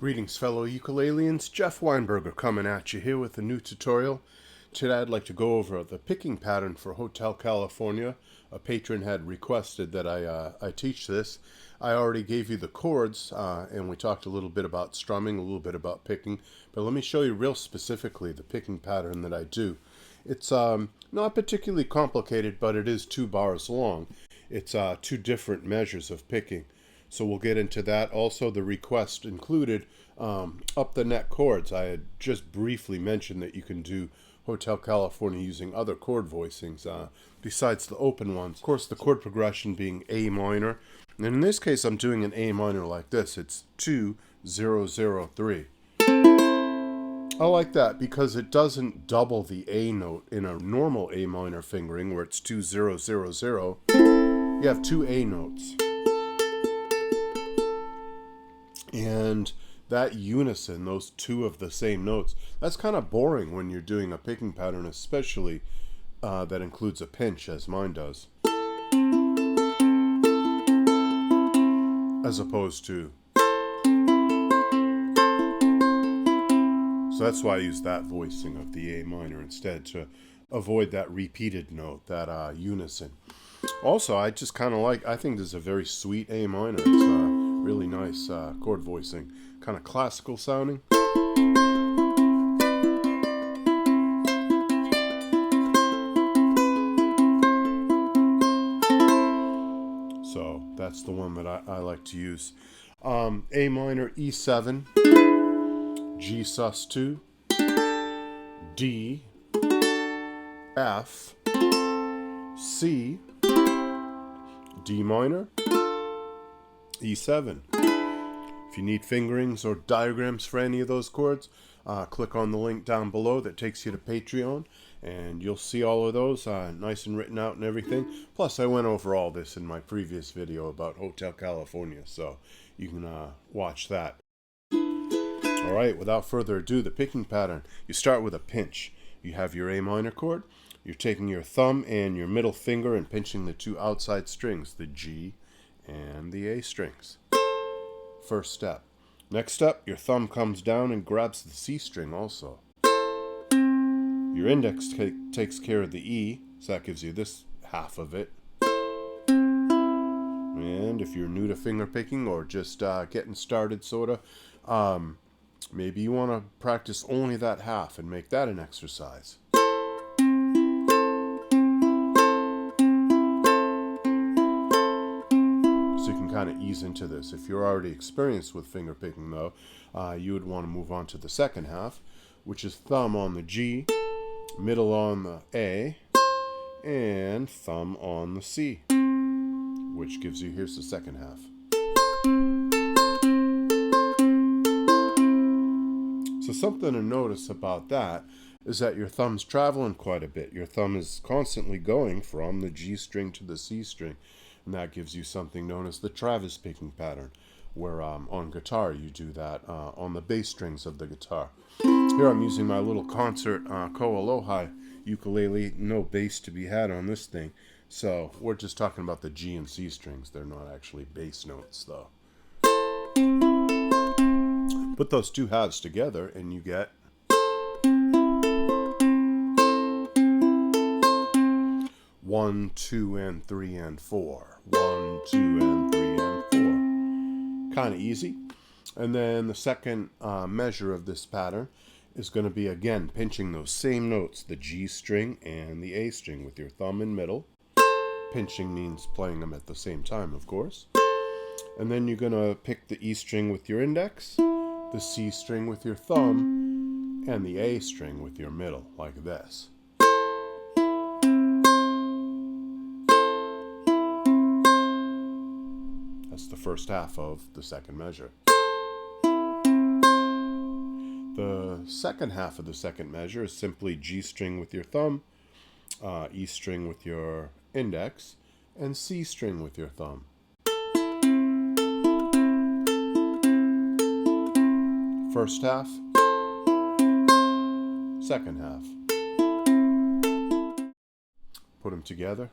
Greetings, fellow ukuleleans. Jeff Weinberger coming at you here with a new tutorial. Today I'd like to go over the picking pattern for Hotel California. A patron had requested that I teach this. I already gave you the chords, and we talked a little bit about strumming, a little bit about picking. But let me show you real specifically the picking pattern that I do. It's not particularly complicated, but it is 2 bars long. It's 2 different measures of picking. So we'll get into that. Also, the request included up the neck chords. I had just briefly mentioned that you can do Hotel California using other chord voicings besides the open ones. Of course, the chord progression being A minor. And in this case, I'm doing an A minor like this. It's 2, 0, 0, 3. I like that because it doesn't double the A note in a normal A minor fingering where it's 2, 0, 0, 0. You have 2 A notes. And that unison, those 2 of the same notes, that's kind of boring when you're doing a picking pattern, especially that includes a pinch, as mine does. As opposed to. So that's why I use that voicing of the A minor instead, to avoid that repeated note, that unison. Also, I just kind of I think this is a very sweet A minor. It's really nice chord voicing, kind of classical sounding. So that's the one that I like to use. A minor, E7, G sus2, D, F, C, D minor, E7. If you need fingerings or diagrams for any of those chords, click on the link down below that takes you to Patreon, and you'll see all of those nice and written out and everything. Plus, I went over all this in my previous video about Hotel California, so you can watch that. All right, without further ado, the picking pattern. You start with a pinch. You have your A minor chord. You're taking your thumb and your middle finger and pinching the 2 outside strings, the G and the A strings. First step. Next step, your thumb comes down and grabs the C string also. Your index takes care of the E, so that gives you this half of it. And if you're new to finger picking or just getting started sorta, maybe you want to practice only that half and make that an exercise. Kind of ease into this. If you're already experienced with finger picking though, you would want to move on to the second half, which is thumb on the G, middle on the A, and thumb on the C, which gives you, here's the second half. So something to notice about that is that your thumb's traveling quite a bit. Your thumb is constantly going from the G string to the C string. And that gives you something known as the Travis picking pattern, where on guitar you do that on the bass strings of the guitar. Here I'm using my little concert Ko-Aloha ukulele, no bass to be had on this thing. So we're just talking about the G and C strings. They're not actually bass notes though. Put those 2 halves together and you get 1, 2, and 3, and 4. 1, 2, and 3, and 4. Kind of easy. And then the second measure of this pattern is going to be, again, pinching those same notes, the G string and the A string with your thumb and middle. Pinching means playing them at the same time, of course. And then you're going to pick the E string with your index, the C string with your thumb, and the A string with your middle, like this. That's the first half of the second measure. The second half of the second measure is simply G string with your thumb, E string with your index, and C string with your thumb. First half, second half. Put them together.